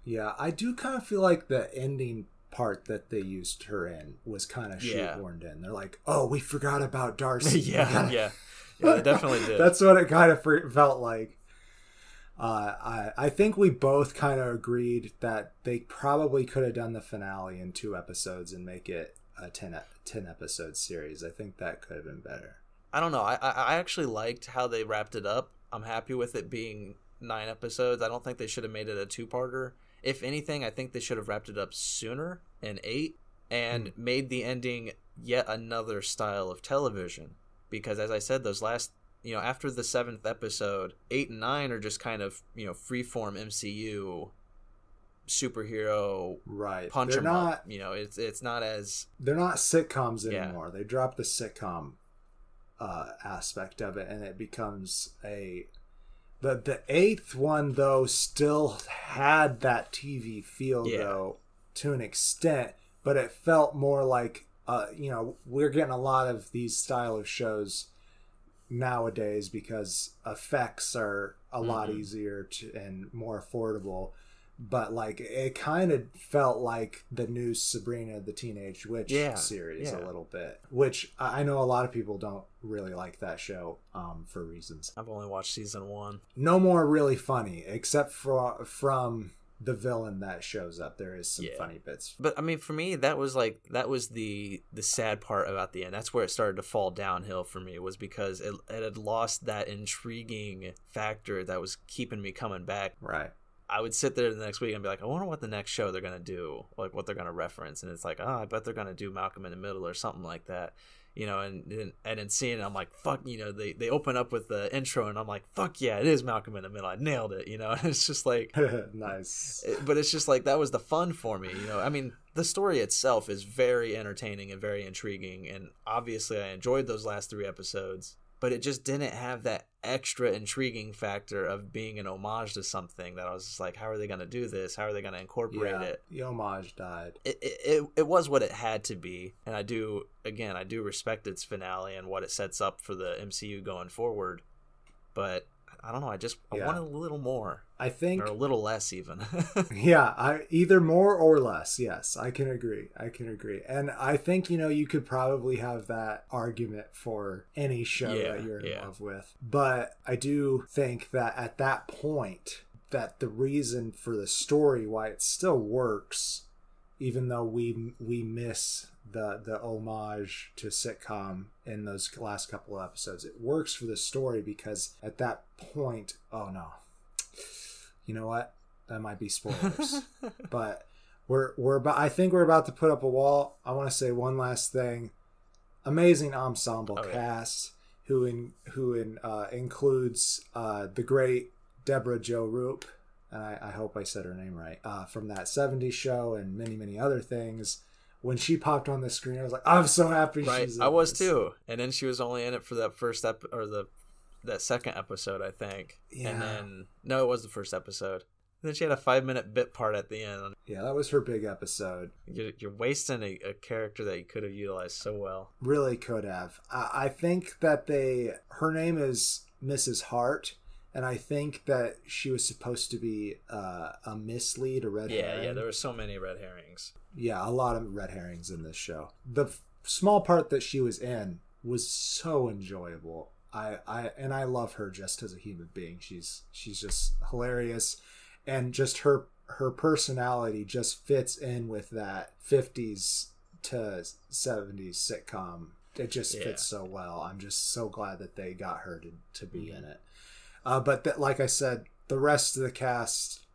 yeah, I do kind of feel like the ending part that they used her in was kind of shoehorned in. They're like, oh, we forgot about Darcy. yeah, they definitely did. That's what it kind of felt like. I think we both kind of agreed that they probably could have done the finale in 2 episodes and make it a 10 episode series. I think that could have been better. I don't know. I actually liked how they wrapped it up. I'm happy with it being 9 episodes. I don't think they should have made it a 2-parter. If anything, I think they should have wrapped it up sooner in 8 and made the ending yet another style of television. Because as I said, those last, after the 7th episode, 8 and 9 are just kind of, freeform MCU superhero punch 'em up. It's not as... They're not sitcoms anymore. They dropped the sitcom aspect of it, and it becomes the 8th one though still had that TV feel though to an extent, but it felt more like we're getting a lot of these style of shows nowadays because effects are a lot easier and more affordable. But like it kind of felt like the new Sabrina the Teenage Witch series a little bit, which I know a lot of people don't really like that show for reasons. I've only watched season 1. No more really funny, except from the villain that shows up. There is some funny bits, but I mean, for me, that was the sad part about the end. That's where it started to fall downhill for me, was because it had lost that intriguing factor that was keeping me coming back. Right. I would sit there the next week and be like, I wonder what the next show they're going to do, like what they're going to reference. And it's like, oh, I bet they're going to do Malcolm in the Middle or something like that, and then seeing it, I'm like, fuck, they open up with the intro and I'm like, fuck yeah, it is Malcolm in the Middle. I nailed it, and it's just like, nice. But it's just like, that was the fun for me, I mean, the story itself is very entertaining and very intriguing. And obviously I enjoyed those last 3 episodes. But it just didn't have that extra intriguing factor of being an homage to something that I was just like, how are they going to do this? How are they going to incorporate it? The homage died. It was what it had to be. And I do respect its finale and what it sets up for the MCU going forward. But I don't know. I wanted a little more. I think, or a little less even. Either more or less. Yes, I can agree. And I think, you could probably have that argument for any show that you're in love with. But I do think that at that point, that the reason for the story, why it still works, even though we miss the homage to sitcom in those last couple of episodes, it works for the story because at that point, oh no, you know what? That might be spoilers, but I think we're about to put up a wall. I want to say one last thing: amazing ensemble cast, who includes the great Deborah Jo Rupp. I hope I said her name right. From that 70s show and many, many other things. When she popped on the screen, I was like, I'm so happy she's in I was too. And then she was only in it for that first that second episode, I think. Yeah. And then, no, it was the first episode. And then she had a 5-minute bit part at the end. Yeah, that was her big episode. You're wasting a character that you could have utilized so well. Really could have. I think that her name is Mrs. Hart. And I think that she was supposed to be a mislead, a red herring. Yeah, there were so many red herrings. Yeah, a lot of red herrings in this show. The small part that she was in was so enjoyable. I love her just as a human being. She's just hilarious, and just her personality just fits in with that 50s to 70s sitcom it just fits so well. I'm just so glad that they got her to be in it. But like I said, the rest of the cast,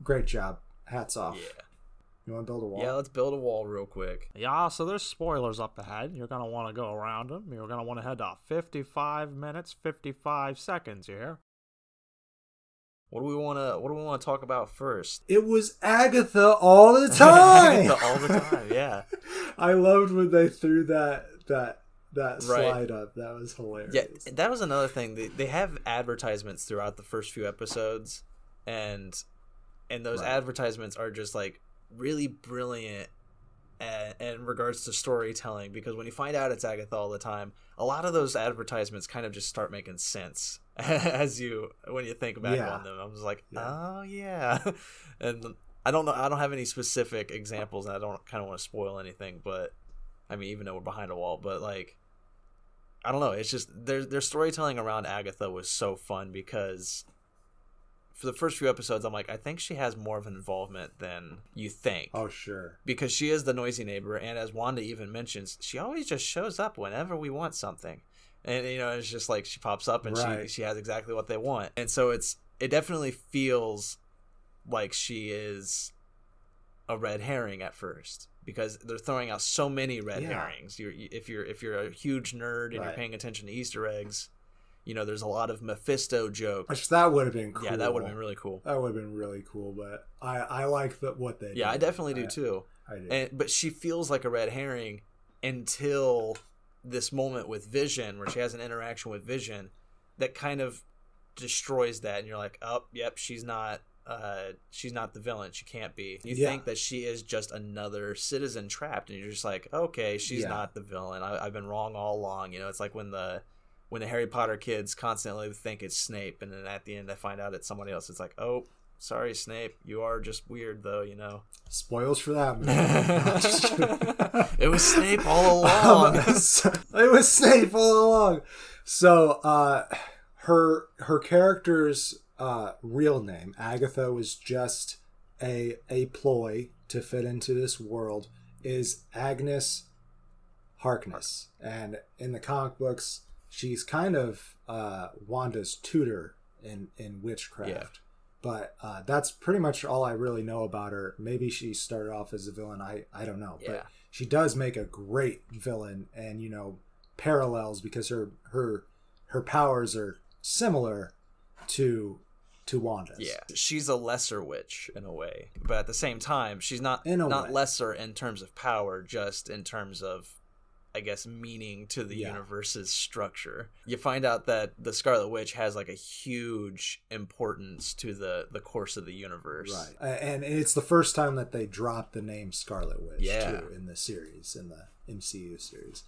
great job. Hats off. Yeah. You want to build a wall? Yeah, let's build a wall real quick. Yeah, so there's spoilers up ahead. You're going to want to go around them. You're going to want to head to 55 minutes, 55 seconds here. What do we want to talk about first? It was Agatha all the time. Agatha all the time, yeah. I loved when they threw that slide up. That was hilarious. Yeah, that was another thing. They have advertisements throughout the first few episodes, and those advertisements are just like really brilliant in regards to storytelling, because when you find out it's Agatha all the time, a lot of those advertisements kind of just start making sense when you think back on them. I was like, oh yeah. And I don't know, I don't have any specific examples, and I don't kind of want to spoil anything, but I mean, even though we're behind a wall, but like, I don't know, it's just their storytelling around Agatha was so fun, because for the first few episodes, I'm like, I think she has more of an involvement than you think. Oh, sure. Because she is the noisy neighbor, and as Wanda even mentions, she always just shows up whenever we want something. And, you know, it's just like she pops up and she has exactly what they want. And so it definitely feels like she is a red herring at first, because they're throwing out so many red herrings. If you're a huge nerd and you're paying attention to Easter eggs, you know, there's a lot of Mephisto jokes. Which that would have been cool. Yeah, that would have been really cool. That would have been really cool, but I like what they did. Yeah, I definitely do too. I do. But she feels like a red herring until this moment with Vision, where she has an interaction with Vision that kind of destroys that, and you're like, oh, yep, she's not the villain. She can't be. You think that she is just another citizen trapped, and you're just like, okay, she's not the villain. I've been wrong all along. You know, it's like when the Harry Potter kids constantly think it's Snape, and then at the end they find out it's somebody else. It's like, oh, sorry, Snape, you are just weird, though, you know. Spoils for that, man. It was Snape all along. It was Snape all along. So, her character's real name, Agatha, was just a ploy to fit into this world, is Agnes Harkness. And in the comic books, she's kind of Wanda's tutor in witchcraft. Yeah. But that's pretty much all I really know about her. Maybe she started off as a villain. I don't know. Yeah. But she does make a great villain, and, you know, parallels, because her powers are similar to Wanda's. Yeah. She's a lesser witch in a way. But at the same time, she's not lesser in terms of power, just in terms of, I guess, meaning to the universe's structure. You find out that the Scarlet Witch has like a huge importance to the course of the universe. Right. And it's the first time that they dropped the name Scarlet Witch too in the series, in the MCU series.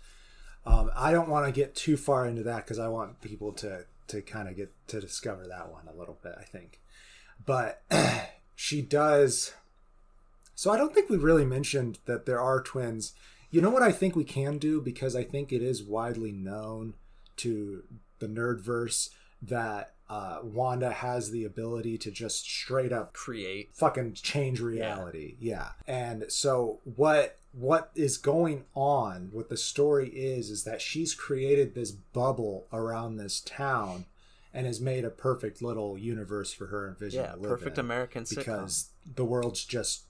I don't want to get too far into that, because I want people to kind of get to discover that one a little bit, I think. But she does. So I don't think we really mentioned that there are twins. You know what I think we can do, because I think it is widely known to the nerdverse that Wanda has the ability to just straight up fucking change reality. Yeah. And so what is going on, what the story is that she's created this bubble around this town and has made a perfect little universe for her and Vision to live perfect in, American sitcom. Because the world's just...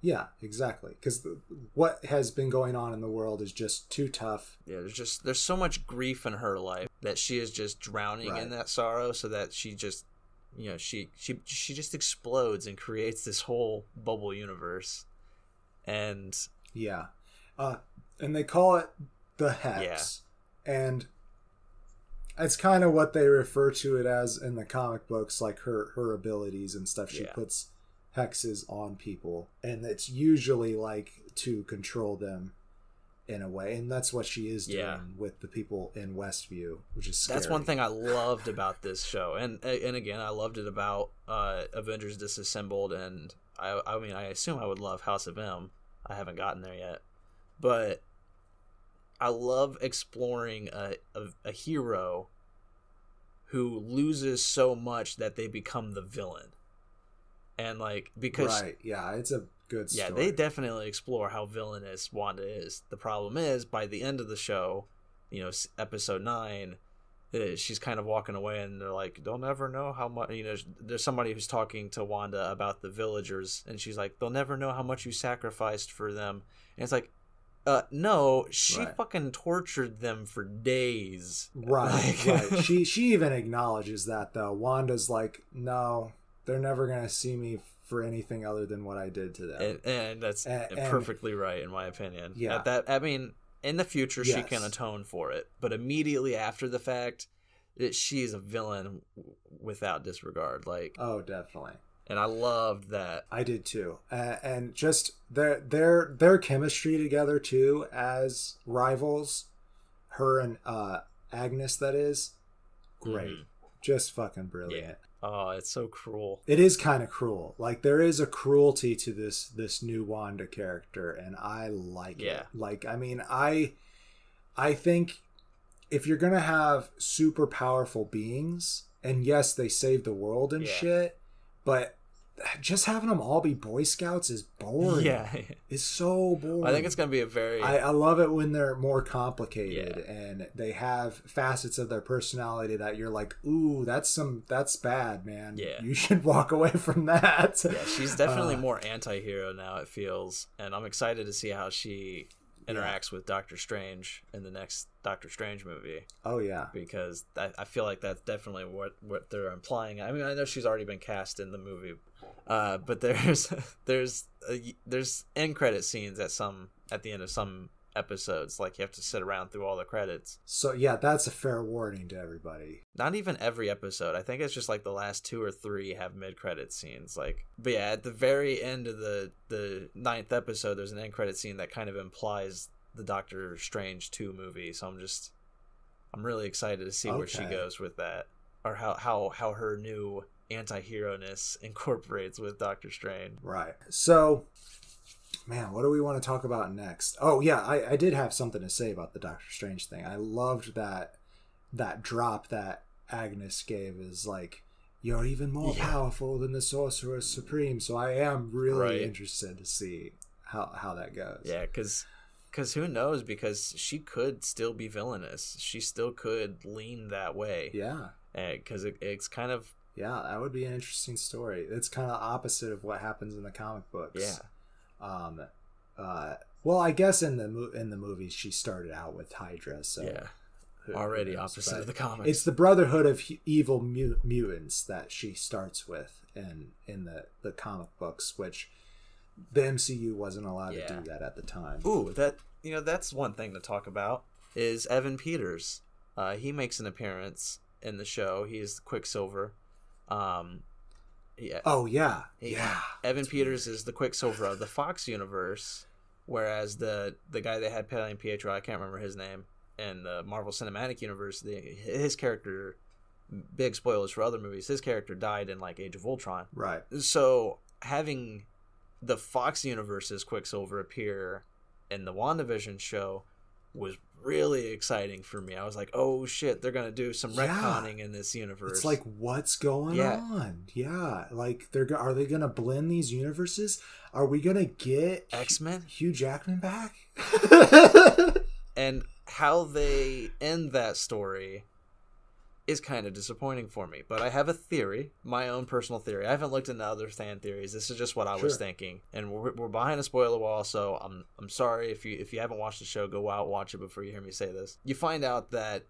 Yeah, exactly. Because what has been going on in the world is just too tough. Yeah, there's so much grief in her life that she is just drowning in that sorrow, so that she just, you know, she just explodes and creates this whole bubble universe. And and they call it the Hex. Yeah. And it's kind of what they refer to it as in the comic books, like her abilities and stuff. She puts hexes on people, and it's usually like to control them in a way, and that's what she is doing with the people in Westview, which is scary. That's one thing I loved about this show, and again, I loved it about Avengers Disassembled, and I mean, I assume I would love House of M. I haven't gotten there yet, but I love exploring a hero who loses so much that they become the villain. And like, because it's a good story. Yeah, they definitely explore how villainous Wanda is. The problem is, by the end of the show, episode 9, she's kind of walking away, and they're like, they'll never know how much, there's somebody who's talking to Wanda about the villagers, and she's like, they'll never know how much you sacrificed for them. And it's like, no, she fucking tortured them for days. Right, right. She even acknowledges that, though. Wanda's like, no, they're never going to see me for anything other than what I did to them. And that's perfectly right, in my opinion. Yeah. In the future, she can atone for it, but immediately after the fact, she's a villain without disregard. Like, oh, definitely. And I loved that. I did too, and just their chemistry together too as rivals, her and Agnes. That is great, just fucking brilliant. Yeah. Oh, it's so cruel. It is kind of cruel. Like, there is a cruelty to this new Wanda character, and I like it. Like, I mean, I think if you're gonna have super powerful beings, and yes, they save the world and shit, but just having them all be Boy Scouts is boring. Yeah, it's so boring. I think it's gonna be a very. I love it when they're more complicated and they have facets of their personality that you're like, ooh, that's bad, man. Yeah, you should walk away from that. Yeah, she's definitely more anti-hero now, it feels, and I'm excited to see how she interacts with Doctor Strange in the next Doctor Strange movie. Oh yeah, because I feel like that's definitely what they're implying. I mean, I know she's already been cast in the movie, but there's end credit scenes at the end of some episodes. Like, you have to sit around through all the credits. So yeah, that's a fair warning to everybody. Not even every episode. I think it's just like the last 2 or 3 have mid-credit scenes. Like, but yeah, at the very end of the 9th episode, there's an end credit scene that kind of implies the Doctor Strange 2 movie. So I'm really excited to see where she goes with that, or how her new anti-hero-ness incorporates with Doctor Strange. Right. So, man, what do we want to talk about next? Oh yeah, I did have something to say about the Doctor Strange thing. I loved that drop that Agnes gave, is like, you're even more powerful than the Sorcerer Supreme. So I am really interested to see how that goes. Yeah, because who knows? Because she could still be villainous. She still could lean that way. Yeah. Because it's kind of... Yeah, that would be an interesting story. It's kind of opposite of what happens in the comic books. Yeah. Well, I guess in the movies she started out with Hydra, so already opposite of the comics. It's the Brotherhood of Evil Mutants that she starts with in the comic books, which the MCU wasn't allowed to do that at the time. Ooh, that's one thing to talk about is Evan Peters. He makes an appearance in the show. He's Quicksilver. Evan Peters is the Quicksilver of the Fox universe, whereas the guy they had playing Pietro, I can't remember his name, in the Marvel Cinematic Universe, his character, big spoilers for other movies, his character died in like Age of Ultron. Right. So having the Fox universe's Quicksilver appear in the WandaVision show was really exciting for me. I was like, oh shit, they're gonna do some retconning in this universe. It's like, what's going on? Yeah, like are they gonna blend these universes? Are we gonna get X-Men, Hugh Jackman back? And how they end that story is kind of disappointing for me. But I have a theory, my own personal theory. I haven't looked into other fan theories. This is just what I was thinking. And we're behind a spoiler wall, so I'm sorry if you haven't watched the show, go out and watch it before you hear me say this. You find out that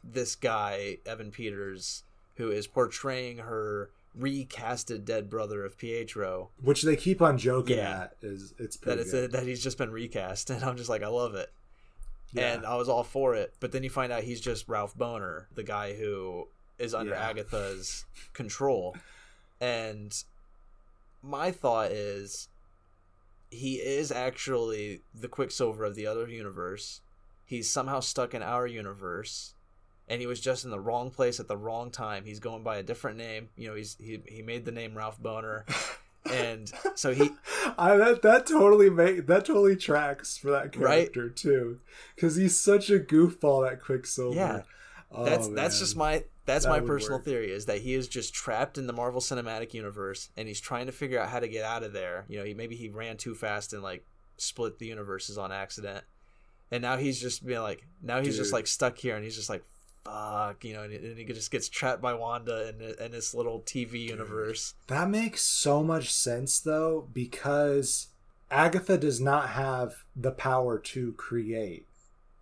this guy, Evan Peters, who is portraying her recasted dead brother of Pietro, which they keep on joking at, it's pretty good. That he's just been recast, and I'm just like, I love it. And I was all for it, but then you find out he's just Ralph Boner, the guy who is under Agatha's control. And my thought is, he is actually the Quicksilver of the other universe. He's somehow stuck in our universe, and he was just in the wrong place at the wrong time. He's going by a different name. You know, he made the name Ralph Boner. And so that totally tracks for that character too, because he's such a goofball, that Quicksilver. Yeah, that's my personal theory, is that he is just trapped in the Marvel Cinematic Universe, and he's trying to figure out how to get out of there. You know, maybe he ran too fast and like split the universes on accident, And now he's just being like, now he's just Dude. like stuck here, and he's just like, fuck, and he just gets trapped by Wanda in this little TV universe. That makes so much sense, though, because Agatha does not have the power to create.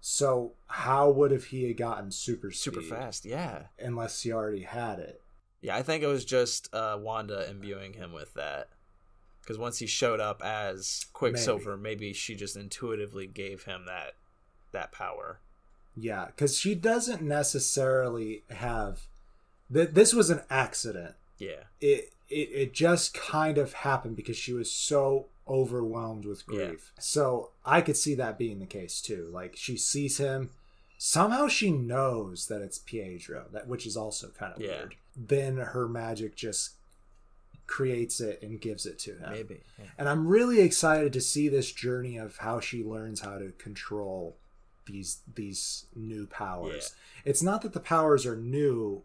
So how would have he gotten super fast? Yeah, unless he already had it. Yeah, I think it was just Wanda imbuing him with that. Because once he showed up as Quicksilver, maybe she just intuitively gave him that power. Yeah, because she doesn't necessarily have... This was an accident. Yeah. It just kind of happened because she was so overwhelmed with grief. Yeah. So I could see that being the case too. Like, she sees him. Somehow she knows that it's Pietro, which is also kind of weird. Then her magic just creates it and gives it to him. Maybe. Yeah. And I'm really excited to see this journey of how she learns how to control these new powers. Yeah. It's not that the powers are new,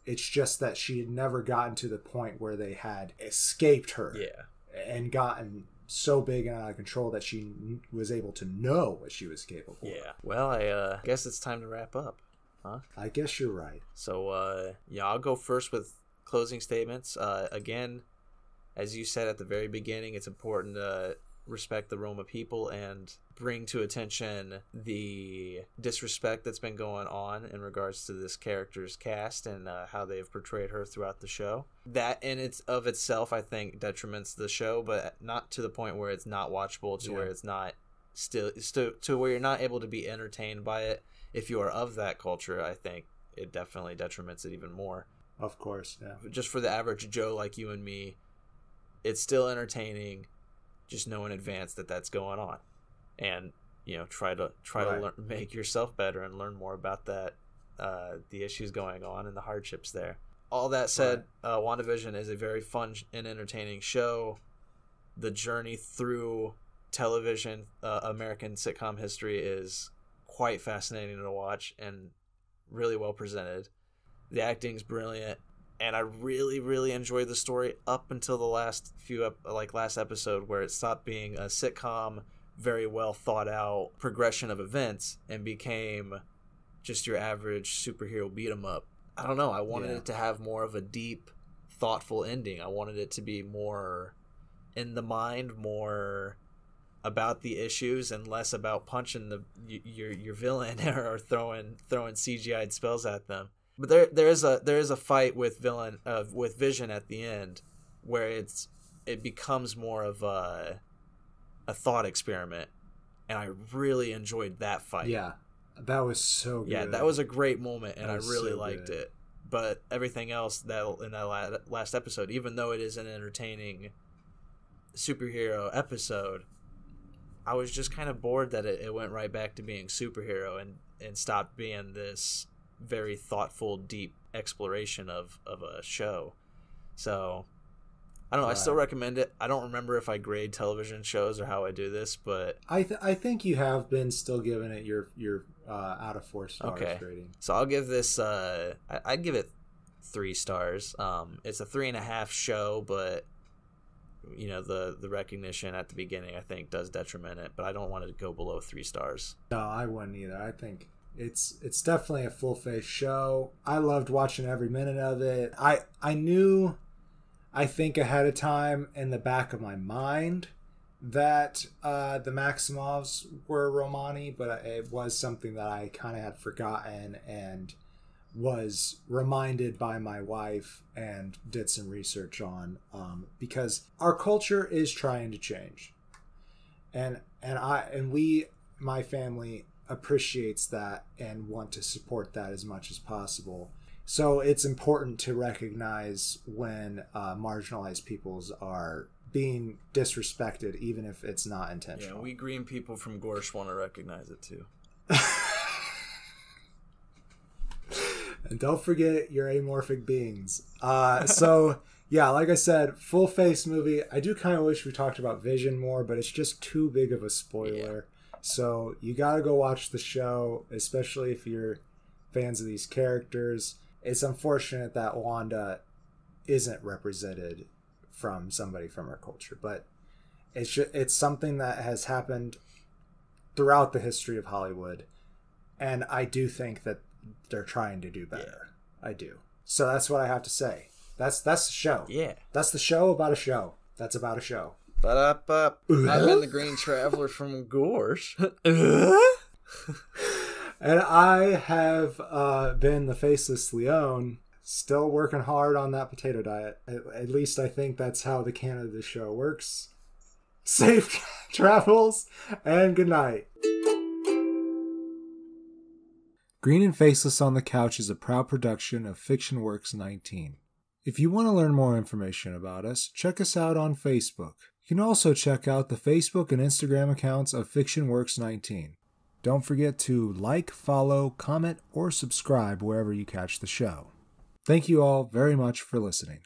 it's just that she had never gotten to the point where they had escaped her. Yeah. And gotten so big and out of control that she was able to know what she was capable of. Yeah. Well, I guess it's time to wrap up. Huh? I guess you're right. So, I'll go first with closing statements. Again, as you said at the very beginning, it's important to respect the Roma people and bring to attention the disrespect that's been going on in regards to this character's cast and how they've portrayed her throughout the show. That in itself, I think, detriments the show, but not to the point where it's not watchable, to where it's not still to where you're not able to be entertained by it. If you are of that culture, I think it definitely detriments it even more. Of course, yeah. Just for the average Joe like you and me, it's still entertaining. Just know in advance that that's going on, and try to make yourself better and learn more about that, the issues going on and the hardships there. All that said, WandaVision is a very fun and entertaining show. The journey through television, American sitcom history is quite fascinating to watch and really well presented. The acting's brilliant. And I really, really enjoyed the story up until the last episode, where it stopped being a sitcom, very well thought out progression of events, and became just your average superhero beat 'em up. I don't know. I wanted it to have more of a deep, thoughtful ending. I wanted it to be more in the mind, more about the issues, and less about punching your villain or throwing CGI'd spells at them. But there is a fight with Vision at the end, where it becomes more of a thought experiment, and I really enjoyed that fight. Yeah, that was so good. Yeah, that was a great moment, and I really liked it. But everything else in that last episode, even though it is an entertaining superhero episode, I was just kind of bored that it went right back to being superhero and stopped being this very thoughtful, deep exploration of a show. So I don't know. I still recommend it. I don't remember if I grade television shows or how I do this, but I think you have been still giving it your out of 4 stars rating. So I'll give this I'd give it 3 stars. It's a 3.5 show, but the recognition at the beginning, I think, does detriment it, but I don't want it to go below 3 stars. No, I wouldn't either. I think it's definitely a full-face show. I loved watching every minute of it. I knew, I think ahead of time in the back of my mind, that the Maximovs were Romani, but it was something that I kind of had forgotten and was reminded by my wife and did some research on, because our culture is trying to change, and my family appreciates that and want to support that as much as possible. So it's important to recognize when marginalized peoples are being disrespected, even if it's not intentional. Yeah, we green people from Gorsh want to recognize it too. And don't forget your amorphic beings. So yeah, like I said, full face movie. I do kind of wish we talked about Vision more, but it's just too big of a spoiler. Yeah. So you got to go watch the show, especially if you're fans of these characters. It's unfortunate that Wanda isn't represented from somebody from our culture, but it's something that has happened throughout the history of Hollywood. And I do think that they're trying to do better. Yeah. I do. So that's what I have to say. That's the show. Yeah. That's the show about a show. That's about a show. I've been the Green Traveler from Gorsh. And I have been the Faceless Leone, still working hard on that potato diet. At least I think that's how the canon of the show works. Safe travels, and good night. Green and Faceless on the Couch is a proud production of Fiction Works 19. If you want to learn more information about us, check us out on Facebook. You can also check out the Facebook and Instagram accounts of Fiction Works 19. Don't forget to like, follow, comment, or subscribe wherever you catch the show. Thank you all very much for listening.